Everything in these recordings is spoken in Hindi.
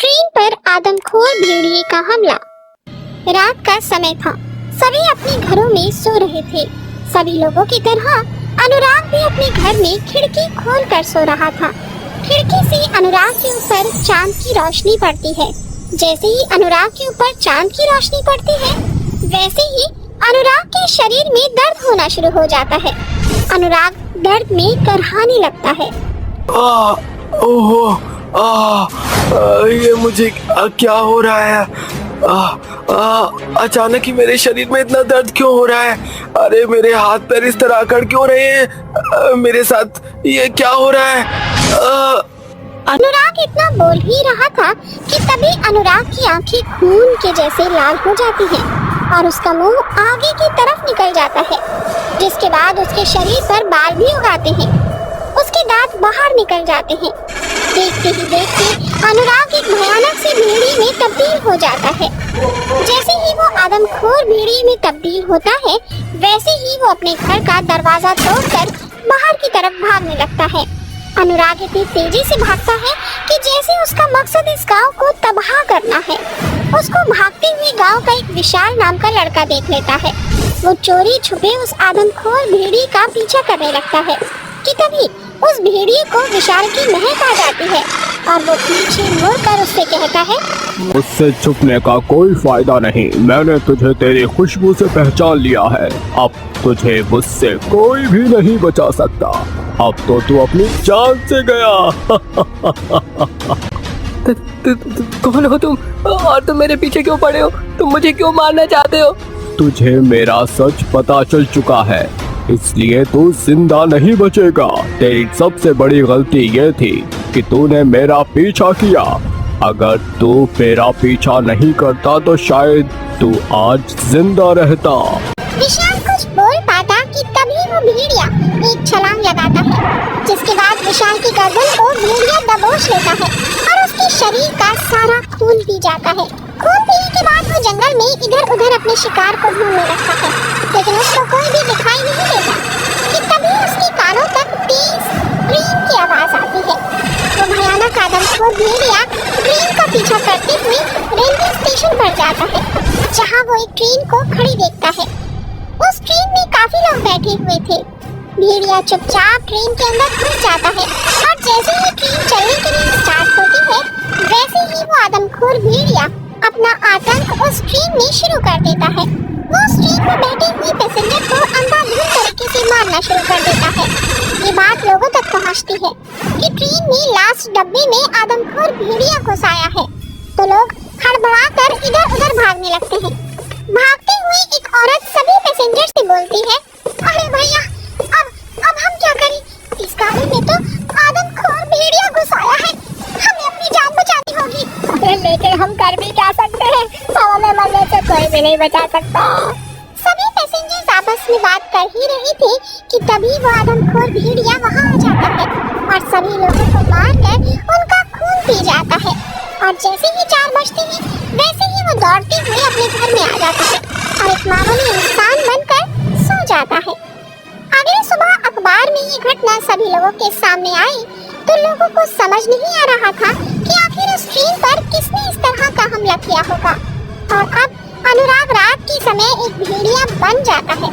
ट्रेन पर आदमखोर भेड़िए का हमला। रात का समय था। सभी अपने घरों में सो रहे थे। सभी लोगों की तरह अनुराग भी अपने घर में खिड़की खोलकर सो रहा था। खिड़की से अनुराग के ऊपर चांद की रोशनी पड़ती है। जैसे ही अनुराग के ऊपर चांद की रोशनी पड़ती है, वैसे ही अनुराग के शरीर में दर्द होना शुरू हो जाता है। अनुराग दर्द में करहाने लगता है। ओहो, ये मुझे क्या हो रहा है? अचानक ही मेरे शरीर में इतना दर्द क्यों हो रहा है? अरे मेरे हाथ पैर इस तरह अकड़ क्यों रहे हैं? मेरे साथ ये क्या हो रहा है? अनुराग इतना बोल ही रहा था कि तभी अनुराग की आंखें खून के जैसे लाल हो जाती हैं और उसका मुंह आगे की तरफ निकल जाता है, जिसके बाद उसके शरीर पर बाल भी उगाते हैं। उसके दांत बाहर निकल जाते हैं। देखते ही देखते अनुराग एक भयानक सी भेड़िए में तब्दील हो जाता है। जैसे ही वो आदमखोर भेड़िए में तब्दील होता है, वैसे ही वो अपने घर का दरवाजा तोड़कर बाहर की तरफ भागने लगता है। अनुराग इतनी तेजी से भागता है कि जैसे उसका मकसद इस गांव को तबाह करना है। उसको भागते हुए गांव का एक विशाल नाम का लड़का देख लेता है। वो चोरी छुपे उस आदमखोर भेड़िए का पीछा करने लगता है कि तभी उस भेड़िए को विशाल की महक आ जाती है और वो पीछे मुड़कर उससे कहता है, मुझसे छुपने का कोई फायदा नहीं। मैंने तुझे तेरी खुशबू से पहचान लिया है। अब तुझे मुझसे कोई भी नहीं बचा सकता। अब तो तू अपनी जान से गया। कौन हो तुम और तुम मेरे पीछे क्यों पड़े हो? तुम मुझे क्यों मारना चाहते हो? तुझे मेरा सच पता चल चुका है, इसलिए तू जिंदा नहीं बचेगा। तेरी सबसे बड़ी गलती ये थी कि तूने मेरा पीछा किया। अगर तू मेरा पीछा नहीं करता तो शायद तू आज जिंदा रहता। विशाल कुछ बोल पाता कि तभी वो भेड़िया एक छलांग लगाता है, जिसके बाद विशाल की गर्दन को भेड़िया दबोच लेता है और उसके शरीर का सारा खून पी जाता है। खून पीने के बाद वो जंगल में इधर उधर अपने शिकार को ढूंढने लगता है, लेकिन उसको कोई भी दिखाई नहीं देता कि तभी उसके कानों तक तेज ट्रेन की आवाज आती है। वो भयानक आदमखोर भेड़िया ट्रेन का पीछा करते हुए रेलवे स्टेशन पर जाता है, जहाँ वो एक ट्रेन को खड़ी देखता है। उस ट्रेन में काफी लोग बैठे हुए थे। भेड़िया चुपचाप ट्रेन के अंदर घुस जाता है और जैसे ही ट्रेन चलने के लिए स्टार्ट होती है, वैसे ही वो आदमखोर भेड़िया अपना आतंक उस ट्रेन में शुरू कर देता है। वो उस ट्रेन में बैठे हुए पैसेंजर को अंधाधुंध तरीके से मारना शुरू कर देता है। ये बात लोगों तक पहुंचती है कि ट्रेन में लास्ट डब्बे में आदमखोर भेड़िया घुस आया है, तो लोग हड़बड़ाकर इधर उधर भागने लगते हैं। भागते हुए एक औरत सभी पैसेंजर से बोलती है, अरे भैया, अब हम क्या करें? इस गाड़ी में तो आदमखोर भेड़िया घुस आया है, हमें अपनी जान बचानी होगी। अरे लेकिन हम कर भी क्या सकते हैं? हवा में मरने से कोई भी नहीं बचा सकता। सभी पैसेंजर्स आपस में बात कर ही रहे थे कि तभी वो आदमखोर भेड़िया वहाँ आ जाता है और सभी लोगों को मारकर उनका खून पी जाता है। और जैसे ही 4 बजते हैं, वैसे ही वो दौड़ते हुए अपने घर में आ जाता है और एक मामूली इंसान बनकर सो जाता है। अगले सुबह अखबार में ये घटना सभी लोगों के सामने आई, तो लोगों को समझ नहीं आ रहा था कि आखिर उस ट्रेन पर किसने इस तरह का हमला किया होगा। और अब अनुराग रात के समय एक भेड़िया बन जाता है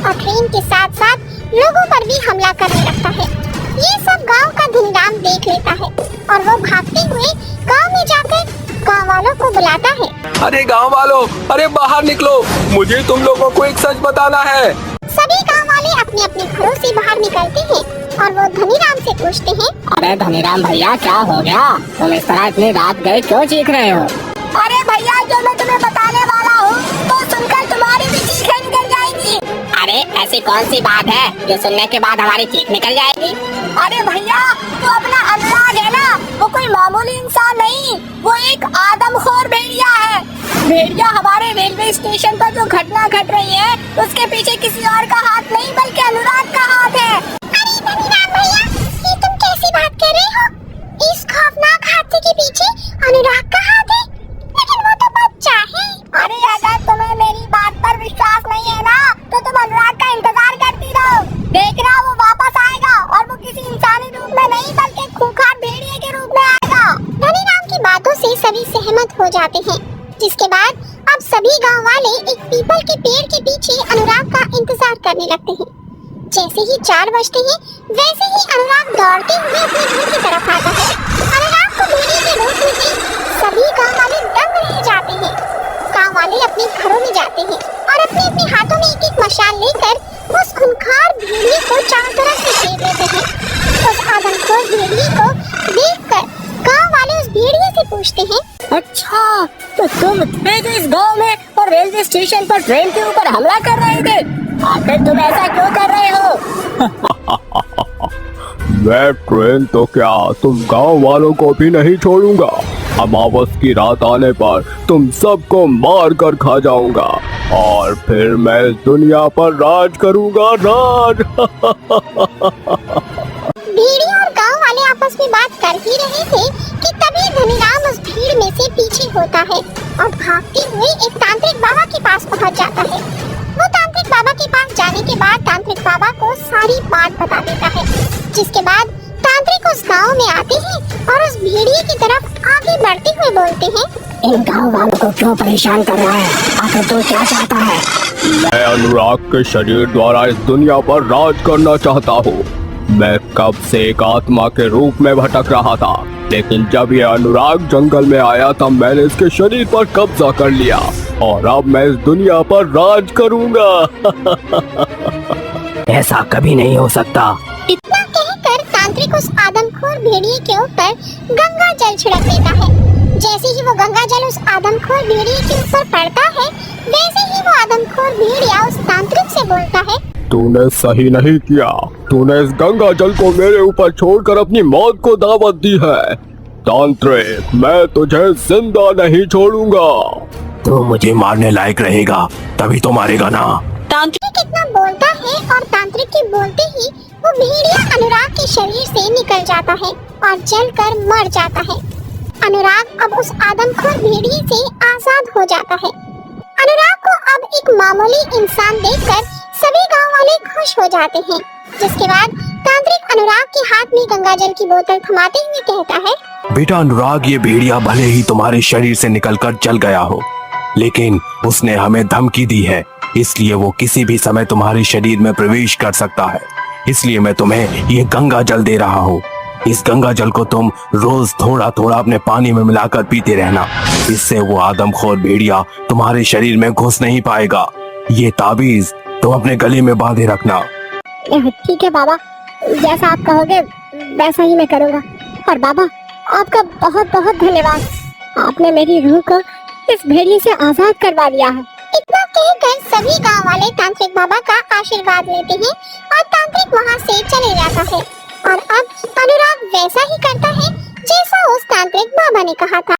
और ट्रेन के साथ साथ लोगों पर भी हमला करने लगता है। ये सब गांव का धूमधाम देख लेता है और वो भागते हुए गांव में जाकर गांव वालों को बुलाता है। अरे गांव वालों, अरे बाहर निकलो, मुझे तुम लोगों को एक सच बताना है। सभी गांव वाले अपने अपने घरों से बाहर निकलते हैं और वो धनीराम से पूछते हैं, अरे धनीराम भैया, क्या हो गया? तुम इस तरह इतनी रात गए क्यों चीख रहे हो? अरे भैया, जो मैं तुम्हें बताने वाला हूँ तो सुनकर तुम्हारी भी चीखें निकल जाएंगी। अरे ऐसी कौन सी बात है जो सुनने के बाद हमारी चीख निकल जाएगी? अरे भैया, जो अपना अनुराग है ना, वो कोई मामूली इंसान नहीं, वो एक आदमखोर भेड़िया है। भेड़िया हमारे रेलवे स्टेशन पर जो घटना घट रही है, उसके पीछे किसी और का हाथ नहीं बल्कि अनुराग का हाथ है। अरे धनीराम भैया, ये तुम कैसी बात कर रहे हो? इस खौफनाक हादसे के पीछे अनुराग का हाथ है, लेकिन वो तो बच्चा है। अरे अगर तुम्हें मेरी बात पर विश्वास नहीं है ना, तो तुम अनुराग का इंतजार करती रहो। देखना, वो वापस आएगा और वो किसी इंसानी रूप में नहीं बल्कि खूंखार भेड़िए के रूप में आएगा। धनीराम की बातों से सभी सभी सहमत हो जाते हैं। जिसके बाद अब सभी गांव वाले एक पीपल के पेड़ के पीछे अनुराग का इंतजार करने लगते हैं। जैसे ही 4 बजते हैं वैसे ही अनुराग दौड़ते हुए अपने घर की तरफ आता है। अनुराग को भेड़िए के रोकने से सभी गांव वाले दंग रह जाते हैं। गांव वाले अपने घरों में जाते हैं और अपने अपने हाथों में एक मशाल लेकर उस खूंखार भेड़िए को चारों तरफ से घेर लेते हैं। उस आदमखोर भेड़िए को देखकर गांव वाले उस भेड़िए से पूछते हैं, अच्छा, तो तुम थे जो इस गांव में और रेलवे स्टेशन पर ट्रेन के ऊपर हमला कर रहे थे। आखिर तुम ऐसा क्यों कर रहे हो? मैं ट्रेन तो क्या, तुम गांव वालों को भी नहीं छोड़ूंगा। अमावस की रात आने पर तुम सबको मार कर खा जाऊंगा और फिर मैं इस दुनिया पर राज करूंगा, राज। भेड़िए और गांव वाले आपस में बात कर ही रहे थे कि तभी धनीराम उस भीड़ में से पीछे होता है और भागते हुए एक तांत्रिक बाबा के पास पहुंच जाता है। वो तांत्रिक बाबा के पास जाने के बाद तांत्रिक बाबा को सारी बात बता देता है। जिसके बाद तांत्रिक उस गांव में आते हैं और उस भेड़िए की तरफ आगे बढ़ते हुए बोलते हैं, इन गांव वालों को क्यों परेशान कर रहा है? आखिर तू क्या चाहता है? मैं अनुराग के शरीर द्वारा इस दुनिया पर राज करना चाहता हूँ। मैं कब से एक आत्मा के रूप में भटक रहा था, लेकिन जब ये अनुराग जंगल में आया तब मैंने इसके शरीर पर कब्जा कर लिया और अब मैं इस दुनिया पर राज करूंगा। ऐसा कभी नहीं हो सकता। इतना कहकर तांत्रिक उस आदमखोर भेड़िए के ऊपर गंगा जल छिड़क देता है। जैसे ही वो गंगा जल उस आदमखोर भेड़िए के ऊपर पड़ता है वैसे ही वो आदमखोर भेड़िया उस तांत्रिक से बोलता है, तूने सही नहीं किया। तूने इस गंगा जल को मेरे ऊपर छोड़कर अपनी मौत को दावत दी है। तांत्रिक, मैं तुझे जिंदा नहीं छोड़ूंगा। तू मुझे मारने लायक रहेगा तभी तो मारेगा ना। तांत्रिक इतना बोलता है और तांत्रिक के बोलते ही वो भेड़िया अनुराग के शरीर से निकल जाता है और जलकर मर जाता है। अनुराग अब उस आदमखोर भेड़िए से आजाद हो जाता है। अनुराग को अब एक मामूली इंसान देखकर सभी गांव वाले खुश हो जाते हैं। जिसके बाद तांत्रिक अनुराग के हाथ में गंगाजल की बोतल थमाते हुए कहता है, बेटा अनुराग, ये भेड़िया भले ही तुम्हारे शरीर से निकलकर जल गया हो, लेकिन उसने हमें धमकी दी है, इसलिए वो किसी भी समय तुम्हारे शरीर में प्रवेश कर सकता है। इसलिए मैं तुम्हें ये गंगा जल दे रहा हूँ। इस गंगा जल को तुम रोज थोड़ा थोड़ा अपने पानी में मिलाकर पीते रहना। इससे वो आदमखोर भेड़िया तुम्हारे शरीर में घुस नहीं पाएगा। ये ताबीज तुम अपने गले में बांधे रखना। ठीक है बाबा, जैसा आप कहोगे वैसा ही मैं करूँगा। और बाबा, आपका बहुत बहुत धन्यवाद। आपने मेरी रूह को इस भेड़िए से आजाद करवा दिया है। इतना कहकर सभी गांव वाले तांत्रिक बाबा का आशीर्वाद लेते हैं और तांत्रिक वहां से चले जाता है। और अब अनुराग वैसा ही करता है जैसा उस तांत्रिक बाबा ने कहा था।